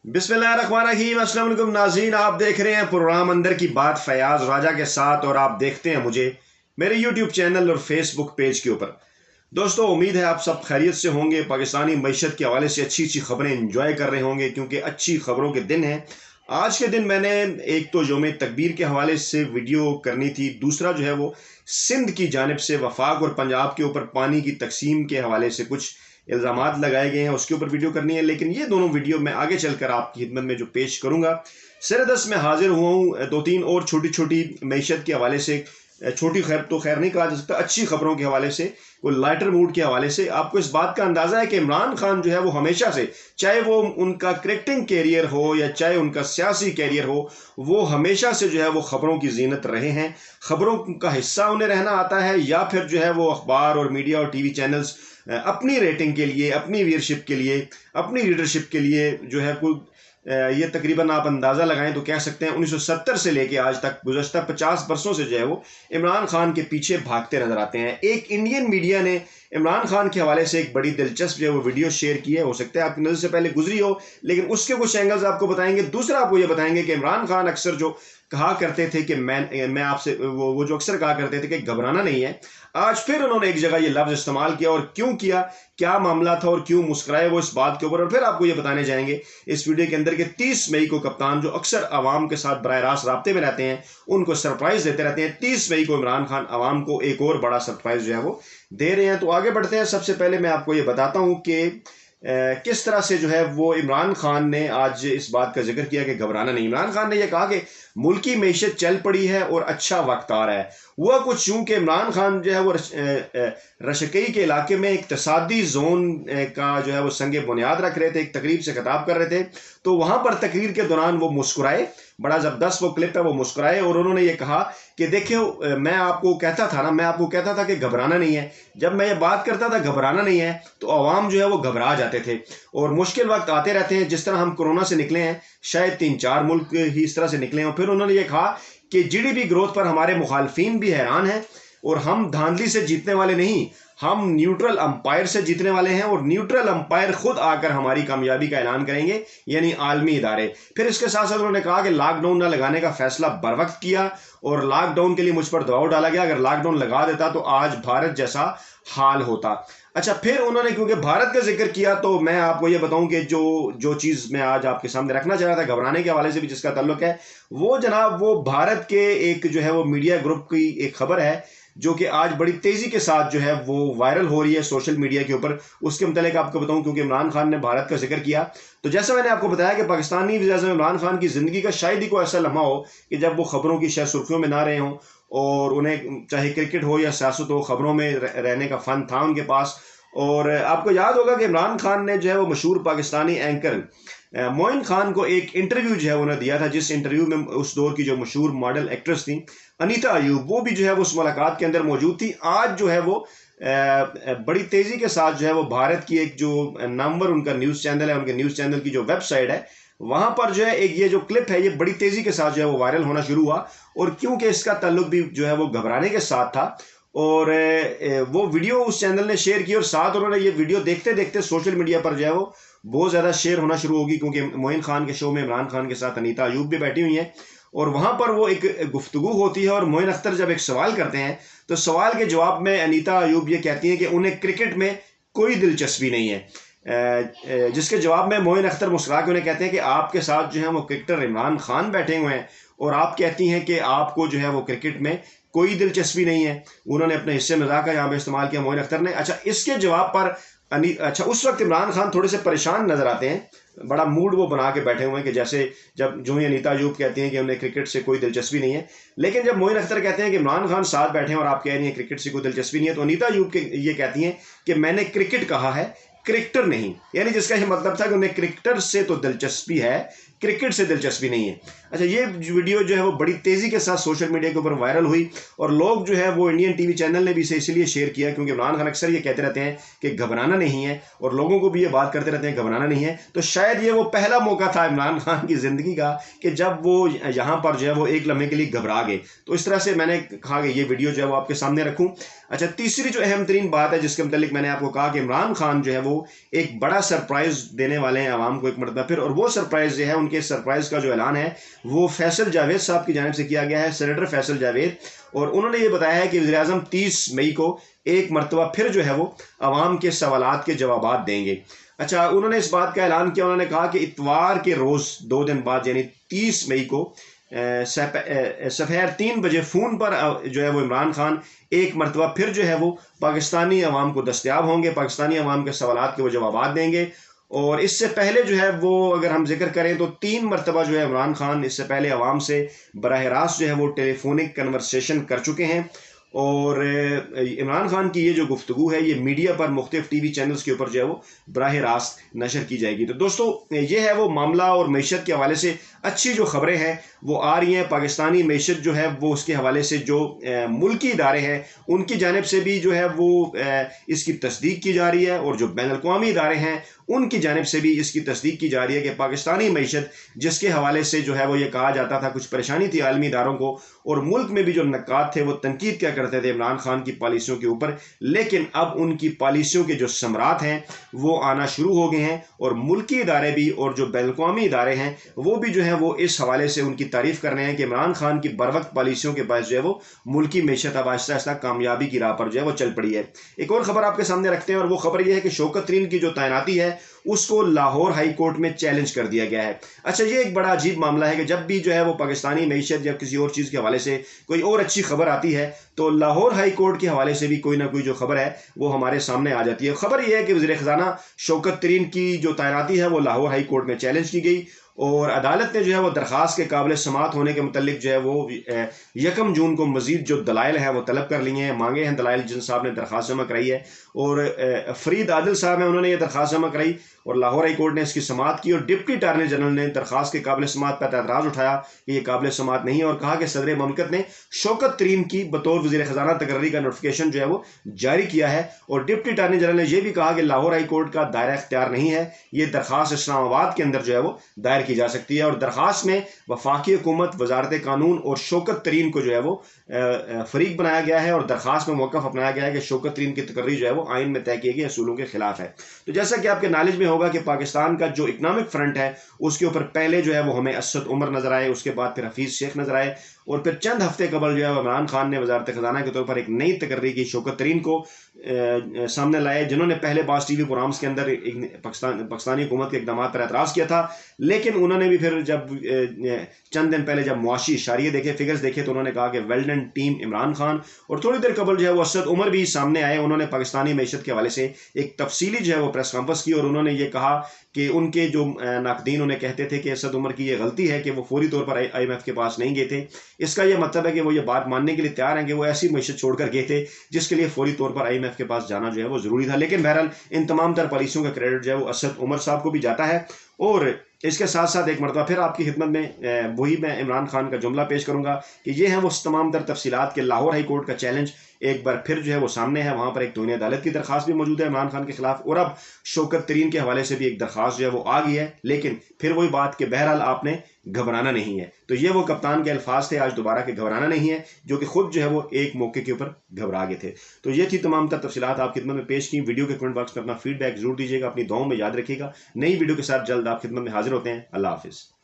बिस्मिल्लाहिर्रहमानिर्रहीम। अस्सलाम वालेकुम नाज़रीन, आप देख रहे हैं प्रोग्राम अंदर की बात फयाज राजा के साथ और आप देखते हैं मुझे मेरे यूट्यूब चैनल और फेसबुक पेज के ऊपर। दोस्तों, उम्मीद है आप सब खैरियत से होंगे, पाकिस्तानी मईशत के हवाले से अच्छी अच्छी खबरें इंजॉय कर रहे होंगे क्योंकि अच्छी खबरों के दिन हैं। आज के दिन मैंने एक तो यौम तकबीर के हवाले से वीडियो करनी थी, दूसरा जो है वो सिंध की जानिब से वफाक और पंजाब के ऊपर पानी की तकसीम के हवाले से कुछ इल्ज़ामात लगाए गए हैं, उसके ऊपर वीडियो करनी है। लेकिन ये दोनों वीडियो मैं आगे चलकर आपकी खिदमत में जो पेश करूँगा, सिरदस में हाजिर हुआ हूँ दो तीन और छोटी छोटी मईशत के हवाले से, छोटी खैर तो खैर नहीं कहा जा सकता, अच्छी खबरों के हवाले से, वो लाइटर मूड के हवाले से। आपको इस बात का अंदाज़ा है कि इमरान खान जो है वो हमेशा से, चाहे वो उनका क्रिकेटिंग कैरियर हो या चाहे उनका सियासी कैरियर हो, वो हमेशा से जो है वो खबरों की जीनत रहे हैं। खबरों का हिस्सा उन्हें रहना आता है या फिर जो है वो अखबार और मीडिया और टीवी चैनल्स अपनी रेटिंग के लिए, अपनी व्यूअरशिप के लिए, अपनी लीडरशिप के लिए जो है कोई ये तकरीबन आप अंदाज़ा लगाएं तो कह सकते हैं 1970 से लेके आज तक गुज़श्ता 50 बरसों से जो है वो इमरान खान के पीछे भागते नजर आते हैं। एक इंडियन मीडिया ने इमरान खान के हवाले से एक बड़ी दिलचस्प जो है वो वीडियो शेयर की है, हो सकता है आपकी नज़र से पहले गुजरी हो, लेकिन उसके कुछ एंगल्स आपको बताएंगे। दूसरा आपको ये बताएंगे कि इमरान खान अक्सर जो कहा करते थे कि मैं आपसे वो जो अक्सर कहा करते थे कि घबराना नहीं है, आज फिर उन्होंने एक जगह ये लफ्ज़ इस्तेमाल किया और क्यों किया, क्या मामला था और क्यों मुस्कुराए वो इस बात के ऊपर। और फिर आपको ये बताने जाएंगे इस वीडियो के अंदर कि 30 मई को कप्तान जो अक्सर आवाम के साथ बराह रास्त राब्ते में रहते हैं, उनको सरप्राइज देते रहते हैं, 30 मई को इमरान खान आवाम को एक और बड़ा सरप्राइज जो है वो दे रहे हैं। तो आगे बढ़ते हैं। सबसे पहले मैं आपको ये बताता हूँ कि किस तरह से जो है वो इमरान खान ने आज इस बात का जिक्र किया कि घबराना नहीं। इमरान खान ने यह कहा कि मुल्की मईशत चल पड़ी है और अच्छा वक्त आ रहा है। हुआ कुछ यूँ कि इमरान खान जो है वो रशकई के इलाके में इक्तसादी जोन का जो है वो संग बुनियाद रख रहे थे, एक तकरीब से खिताब कर रहे थे। तो वहाँ पर तकरीर के दौरान वो मुस्कुराए, बड़ा ज़बरदस्त वो क्लिप है, वो मुस्कुराए और उन्होंने ये कहा कि देखिए मैं आपको कहता था कि घबराना नहीं है। जब मैं ये बात करता था घबराना नहीं है तो अवाम जो है वो घबरा जाते थे और मुश्किल वक्त आते रहते हैं। जिस तरह हम कोरोना से निकले हैं, शायद 3-4 मुल्क ही इस तरह से निकले हैं। फिर उन्होंने ये कहा कि जीडीपी ग्रोथ पर हमारे मुखालफिन भी हैरान हैं और हम धांधली से जीतने वाले नहीं, हम न्यूट्रल अंपायर से जीतने वाले हैं और न्यूट्रल अंपायर खुद आकर हमारी कामयाबी का ऐलान करेंगे, यानी आलमी इदारे। फिर इसके साथ साथ उन्होंने कहा कि लॉकडाउन न लगाने का फैसला बर वक्त किया और लॉकडाउन के लिए मुझ पर दबाव डाला गया। अगर लॉकडाउन लगा देता तो आज भारत जैसा हाल होता। अच्छा, फिर उन्होंने क्योंकि भारत का जिक्र किया तो मैं आपको ये बताऊं कि जो चीज़ मैं आज आपके सामने रखना चाह रहा था घबराने के हवाले से भी जिसका ताल्लुक है, वो जनाब वो भारत के एक जो है वो मीडिया ग्रुप की एक खबर है जो कि आज बड़ी तेज़ी के साथ जो है वो वायरल हो रही है सोशल मीडिया के ऊपर। उसके मुतालिक आपको बताऊं क्योंकि इमरान खान ने भारत का जिक्र किया। तो जैसा मैंने आपको बताया कि पाकिस्तानी वज़ीर-ए-आज़म इमरान खान की ज़िंदगी का शायद ही कोई ऐसा लम्हा हो कि जब वो खबरों की शायद सुर्खियों में ना रहे हों और उन्हें चाहे क्रिकेट हो या सियासत हो, खबरों में रहने का फ़न था उनके पास। और आपको याद होगा कि इमरान खान ने जो है वो मशहूर पाकिस्तानी एंकर मोइन खान को एक इंटरव्यू जो है उन्हें दिया था, जिस इंटरव्यू में उस दौर की जो मशहूर मॉडल एक्ट्रेस थी अनीता अयूब, वो भी जो है वो उस मुलाकात के अंदर मौजूद थी। आज जो है वो बड़ी तेज़ी के साथ जो है वो भारत की एक जो नंबर उनका न्यूज़ चैनल है, उनके न्यूज़ चैनल की जो वेबसाइट है, वहाँ पर जो है एक ये जो क्लिप है ये बड़ी तेज़ी के साथ जो है वो वायरल होना शुरू हुआ। और क्योंकि इसका ताल्लुक भी जो है वो घबराने के साथ था और वो वीडियो उस चैनल ने शेयर की और साथ उन्होंने ये वीडियो देखते देखते सोशल मीडिया पर जो है वो बहुत ज़्यादा शेयर होना शुरू होगी क्योंकि मोइन खान के शो में इमरान खान के साथ अनीता अयूब भी बैठी हुई हैं और वहाँ पर वो एक गुफ्तगू होती है और मोइन अख्तर जब एक सवाल करते हैं तो सवाल के जवाब में अनीता अयूब ये कहती हैं कि उन्हें क्रिकेट में कोई दिलचस्पी नहीं है, जिसके जवाब में मोइन अख्तर मुस्कुरा के उन्हें कहते हैं कि आपके साथ जो है वो क्रिकेटर इमरान खान बैठे हुए हैं और आप कहती हैं कि आपको जो है वो क्रिकेट में कोई दिलचस्पी नहीं है। उन्होंने अपने हिस्से मजाक का यहाँ पे इस्तेमाल किया मोइन अख्तर ने। अच्छा, इसके जवाब पर उस वक्त इमरान खान थोड़े से परेशान नजर आते हैं, बड़ा मूड वो बना के बैठे हुए हैं कि जैसे जब जो ही अनीता अयूब कहती हैं कि उन्हें क्रिकेट से कोई दिलचस्पी नहीं है, लेकिन जब मोइन अख्तर कहते हैं कि इमरान खान साथ बैठे हैं और आप कह रही हैं क्रिकेट से कोई दिलचस्पी नहीं है, तो अनीता अयूब ये कहती हैं कि मैंने क्रिकेट कहा है, क्रिकेटर नहीं। यानी जिसका ये मतलब था कि उन्हें क्रिकेटर से तो दिलचस्पी है کرکٹ سے دلچسپی نہیں ہے۔ اچھا، یہ ویڈیو جو ہے وہ بڑی تیزی کے ساتھ سوشل میڈیا کے اوپر وائرل ہوئی اور لوگ جو ہے وہ انڈین ٹی وی چینل نے بھی اسے اس لیے شیئر کیا کیونکہ عمران خان اکثر یہ کہتے رہتے ہیں کہ گھبرانا نہیں ہے، اور لوگوں کو بھی یہ بات کرتے رہتے ہیں گھبرانا نہیں ہے۔ تو شاید یہ وہ پہلا موقع تھا عمران خان کی زندگی کا کہ جب وہ یہاں پر جو ہے وہ ایک لمحے کے لیے گھبرا گئے۔ تو اس طرح سے میں نے کہا کہ یہ ویڈیو جو ہے وہ آپ کے سامنے رکھوں۔ اچھا، تیسری جو اہم ترین بات ہے جس کے متعلق میں نے آپ کو کہا کہ عمران خان جو ہے وہ ایک بڑا سرپرائز دینے والے ہیں عوام کو ایک مرتبہ پھر، اور وہ سرپرائز جو ہے ان کے سرپرائز کا جو اعلان ہے وہ فیصل جاوید صاحب کی جانب سے کیا گیا ہے، سینیٹر فیصل جاوید، اور انہوں نے یہ بتایا ہے کہ وزیراعظم 30 مئی کو ایک مرتبہ پھر جو ہے وہ عوام کے سوالات کے جوابات دیں گے۔ اچھا، انہوں نے اس بات کا اعلان کیا، انہوں نے کہا کہ اتوار کے روز 2 دن بعد یعنی 30 مئی کو سپہر 3 بجے فون پر جو ہے وہ عمران خان ایک مرتبہ پھر جو ہے وہ پاکستانی عوام کو دستیاب ہوں گے، پاکستانی عوام کے سوالات کے وہ جوابات دیں گے۔ اور اس سے پہلے جو ہے وہ اگر ہم ذکر کریں تو 3 مرتبہ جو ہے عمران خان اس سے پہلے عوام سے براہ راست جو ہے وہ ٹیلی فونک کنورسیشن کر چکے ہیں، اور عمران خان کی یہ جو گفتگو ہے یہ میڈیا پر مختلف ٹی وی چینلز کے اوپر جو ہے وہ براہ راست نشر کی جائے گی۔ تو دوستو، یہ ہے وہ معاملہ، اور معیشت کے حوالے سے اچھی جو خبریں ہیں وہ آ رہی ہیں۔ پاکستانی معیشت جو ہے وہ اس کے حوالے سے جو ملکی ادارے ہیں ان کی جانب سے بھی جو ہے وہ اس کی تصدیق کی جا رہی ہے، اور جو بین الاقوامی ادارے ہیں ان کی جانب سے بھی اس کی تصدیق کی جا رہی ہے کہ پاکستانی معیشت جس کے حوالے سے جو ہے وہ یہ کہا جاتا تھا کچھ پریشانی تھی عالمی اداروں کو، اور ملک میں بھی جو نقاد تھے وہ تنقید کیا کرتے تھے عمران خان کی پالیسیوں کے اوپر، لیکن اب ان کی پالیسیوں کے جو ثمرات ہیں وہ آنا شروع ہو گئے ہیں، اور ملکی ادارے بھی اور جو بین الاقوامی ادارے ہیں وہ بھی جو ہے وہ اس حوالے سے ان کی تعریف کر رہے ہیں کہ عمران خان کی بروقت پالیسیوں کے باعث جو ہے وہ ملکی معیشت اب آہستہ آہستہ کامیابی کی راہ پر جو ہے وہ چل پڑی ہے۔ ایک اور خبر آپ کے سامنے رکھتے ہیں، اور وہ خبر یہ ہے کہ شوکت ترین کی جو تعیناتی ہے اس کو لاہور ہائی کورٹ میں چیلنج کر دیا گیا ہے۔ اچھا، یہ ایک بڑا عجیب معاملہ ہے کہ جب بھی جو ہے وہ پاکستانی معیشت یا کسی اور چیز کے حوالے سے کوئی اور اچھی خبر آتی ہے تو لاہور ہائی کورٹ کے حوالے سے بھی کوئی نہ کوئی جو خبر ہے وہ ہمارے سامنے آ جاتی ہے۔ خبر یہ ہے کہ وزیر خزانہ شوکت ترین کی جو تعیناتی ہے وہ لاہور ہائی کورٹ میں چیلنج کی گئی، اور عدالت نے جو ہے وہ درخواست کے قابل سماعت ہونے کے متعلق جو ہے وہ 1 جون کو مزید جو دلائل ہیں وہ طلب کر لیے ہیں، مانگے ہیں دلائل جن صاحب نے درخواست جمع کرائی ہے، اور فرید عادل صاحب ہیں انہوں نے یہ درخواست جمع کرائی، اور لاہور ہائی کورٹ نے اس کی سماعت کی، اور ڈپٹی اٹارنی جنرل نے درخواست کے قابل سماعت پر اعتراض اٹھایا کہ یہ قابل سماعت نہیں ہے، اور کہا کہ صدر مملکت نے شوکت ترین کی بطور وزیر خزانہ تقرری کا نوٹیفیکیشن جو ہے وہ جاری کیا ہے، اور ڈپٹی اٹارنی جنرل نے یہ بھی کہا کہ لاہور ہائی کورٹ کا دائرہ اختیار نہیں ہے، یہ درخواست اسلام آباد کے اندر جو ہے وہ دائر کی جا سکتی ہے، اور درخواست میں وفاقی حکومت، وزارت قانون اور شوکت ترین کو جو ہے وہ فریق بنایا گیا ہے، اور درخواست میں موقف اپنایا گیا ہے کہ شوکت ترین کی تقرری جو ہے وہ آئین میں طے کیے گئے اصولوں کے خلاف ہے۔ تو جیسا کہ آپ کے نالج میں ہوگا کہ پاکستان کا جو اکنامک فرنٹ ہے اس کے اوپر پہلے جو ہے وہ ہمیں اسد عمر نظر آئے، اس کے بعد پھر حفیظ شیخ نظر آئے، اور پھر چند ہفتے قبل جو ہے عمران خان نے وزارت خزانہ کے طور پر ایک نئی تقرری کی، شوکت ترین کو سامنے لائے، جنہوں نے پہلے باز ٹی وی پروگرامز کے اندر پاکستانی حکومت کے اقدامات پر اعتراض کیا تھا، لیکن انہوں نے بھی پھر جب چند دن پہلے جب معاشی اشاریے دیکھے، فگرز دیکھے، تو انہوں نے کہا کہ well done team Imran Khan, اور تھوڑی دیر قبل جو ہے وہ اسد عمر بھی سامنے آئے، انہوں نے پاکستانی معیشت کے حوالے سے ایک تفصیلی جو ہے وہ پریس کانفرنس کی، اور انہوں نے یہ کہا کہ ان کے جو ناقدین انہیں کہتے تھے کہ اسد عمر کی یہ غلطی ہے کہ وہ فوری طور پر IMF کے پاس نہیں گئے تھے، اس کا یہ مطلب ہے کہ وہ یہ بات ماننے کے لیے تیار ہیں کہ وہ ایسی معیشت چھوڑ کر گئے تھے جس کے لیے فوری طور پر IMF کے پاس جانا جو ہے وہ ضروری تھا، لیکن بہرحال ان تمام تر پالیسیوں کا کریڈٹ جو ہے وہ اسد عمر صاحب کو بھی جاتا ہے۔ اور اس کے ساتھ ساتھ ایک مرتبہ پھر آپ کی خدمت میں وہی میں عمران خان کا جملہ پیش کروں گا کہ یہ ہیں وہ تمام تر تفصیلات کہ لاہور ہائی کورٹ کا چیلنج ایک بار پھر جو ہے وہ سامنے ہے، وہاں پر ایک توہین عدالت کی درخواست بھی موجود ہے عمران خان کے خلاف، اور اب شوکت ترین کے حوالے سے بھی ایک درخواست جو ہے وہ آ گئی ہے، لیکن پھر وہی بات کہ بہرحال آپ نے گھبرانا نہیں ہے۔ تو یہ وہ کپتان کے الفاظ تھے آج دوبارہ کہ گھبرانا نہیں ہے، جو کہ خود جو ہے وہ ایک موقع کے اوپر گھبرا گئے تھے۔ تو یہ تھی تمام تر تفصیلات آپ خدمت میں پیش کی۔ ویڈیو کے کمنٹ باکس میں اپنا فیڈ بیک ضرور دیجیے گا، اپنی دعاؤں میں یاد رکھیے گا۔ نئی ویڈیو کے ساتھ جلد آپ خدمت میں حاضر ہوتے ہیں۔ اللہ حافظ۔